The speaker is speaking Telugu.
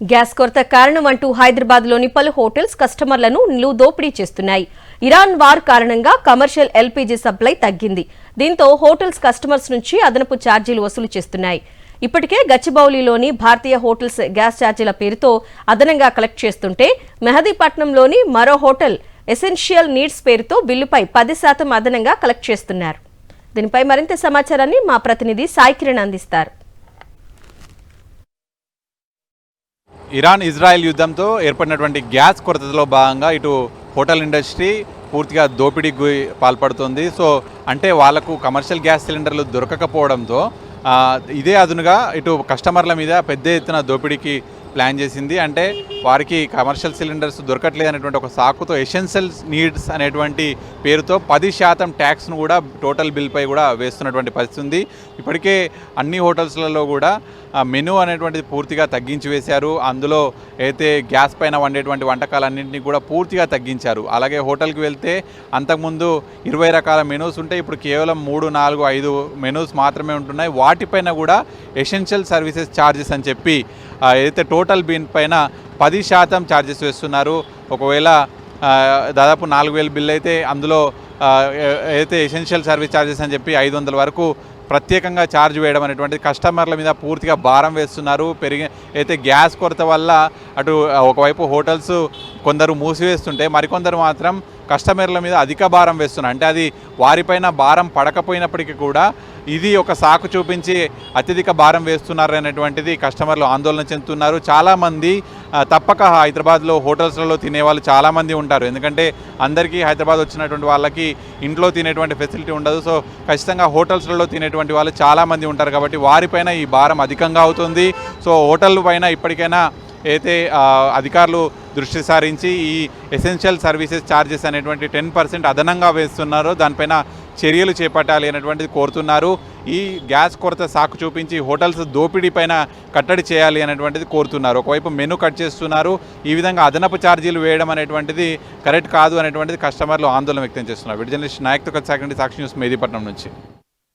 గ్యాస్ కొరత కారణమంటూ హైదరాబాద్లోని పలు హోటల్స్ కస్టమర్లను దోపిడీ చేస్తున్నాయి. ఇరాన్ వార్ కారణంగా కమర్షియల్ ఎల్పీజీ సప్లై తగ్గింది. దీంతో హోటల్స్ కస్టమర్స్ నుంచి అదనపు ఛార్జీలు వసూలు చేస్తున్నాయి. ఇప్పటికే గచ్చిబౌలిలోని భారతీయ హోటల్స్ గ్యాస్ ఛార్జీల పేరుతో అదనంగా కలెక్ట్ చేస్తుంటే మెహదీపట్నంలోని మరో హోటల్ ఎసెన్షియల్ నీడ్స్ పేరుతో బిల్లుపై 10% అదనంగా కలెక్ట్ చేస్తున్నారు. దీనిపై మరింత సమాచారాన్ని మా ప్రతినిధి సాయి కిరణ్ అందిస్తారు. ఇరాన్ ఇజ్రాయెల్ యుద్ధంతో ఏర్పడినటువంటి గ్యాస్ కొరతలో భాగంగా ఇటు హోటల్ ఇండస్ట్రీ పూర్తిగా దోపిడీకి పాల్పడుతుంది. సో అంటే వాళ్లకు కమర్షియల్ గ్యాస్ సిలిండర్లు దొరకకపోవడంతో ఇదే అదునుగా ఇటు కస్టమర్ల మీద పెద్ద ఎత్తున దోపిడీకి ప్లాన్ చేసింది. అంటే వారికి కమర్షియల్ సిలిండర్స్ దొరకట్లేదు అనేటువంటి ఒక సాకుతో ఎసెన్షియల్ నీడ్స్ అనేటువంటి పేరుతో 10% ట్యాక్స్ను కూడా టోటల్ బిల్పై కూడా వేస్తున్నటువంటి పరిస్థితి ఉంది. ఇప్పటికే అన్ని హోటల్స్లలో కూడా మెనూ అనేటువంటిది పూర్తిగా తగ్గించి వేశారు. అందులో అయితే గ్యాస్ పైన వండేటువంటి వంటకాలన్నింటినీ కూడా పూర్తిగా తగ్గించారు. అలాగే హోటల్కి వెళ్తే అంతకుముందు 20 రకాల మెనూస్ ఉంటే ఇప్పుడు కేవలం 3, 4, 5 మెనూస్ మాత్రమే ఉంటున్నాయి. వాటిపైన కూడా ఎసెన్షియల్ సర్వీసెస్ ఛార్జెస్ అని చెప్పి ఏదైతే టోటల్ బిల్ పైన 10% ఛార్జెస్ వేస్తున్నారు. ఒకవేళ దాదాపు 4,000 బిల్ అయితే అందులో ఏదైతే ఎసెన్షియల్ సర్వీస్ ఛార్జెస్ అని చెప్పి 500 వరకు ప్రత్యేకంగా ఛార్జ్ వేయడం అనేటువంటిది కస్టమర్ల మీద పూర్తిగా భారం వేస్తున్నారు. అయితే గ్యాస్ కొరత వల్ల అటు ఒకవైపు హోటల్స్ కొందరు మూసివేస్తుంటే మరికొందరు మాత్రం కస్టమర్ల మీద అధిక భారం వేస్తున్నారు. అంటే అది వారిపైన భారం పడకపోయినప్పటికీ కూడా ఇది ఒక సాకు చూపించి అత్యధిక భారం వేస్తున్నారు అనేటువంటిది కస్టమర్లు ఆందోళన చెందుతున్నారు. చాలామంది తప్పక హైదరాబాద్లో హోటల్స్లలో తినేవాళ్ళు చాలామంది ఉంటారు. ఎందుకంటే అందరికీ హైదరాబాద్ వచ్చినటువంటి వాళ్ళకి ఇంట్లో తినేటువంటి ఫెసిలిటీ ఉండదు. సో ఖచ్చితంగా హోటల్స్లలో తినేటువంటి వాళ్ళు చాలామంది ఉంటారు. కాబట్టి వారిపైన ఈ భారం అధికంగా అవుతుంది. సో హోటల్ పైన ఇప్పటికైనా అయితే అధికారులు దృష్టి సారించి ఈ ఎసెన్షియల్ సర్వీసెస్ ఛార్జెస్ అనేటువంటి 10% అదనంగా వేస్తున్నారో దానిపైన చర్యలు చేపట్టాలి అనేటువంటిది కోరుతున్నారు. ఈ గ్యాస్ కొరత సాకు చూపించి హోటల్స్ దోపిడీ పైన కట్టడి చేయాలి అనేటువంటిది కోరుతున్నారు. ఒకవైపు మెనూ కట్ చేస్తున్నారు. ఈ విధంగా అదనపు ఛార్జీలు వేయడం అనేటువంటిది కరెక్ట్ కాదు అనేటువంటిది కస్టమర్లు ఆందోళన వ్యక్తం చేస్తున్నారు. విజర్నలిస్ట్ నాయక్తో కలిసి సాక్షి న్యూస్ మెహదీపట్నం నుంచి.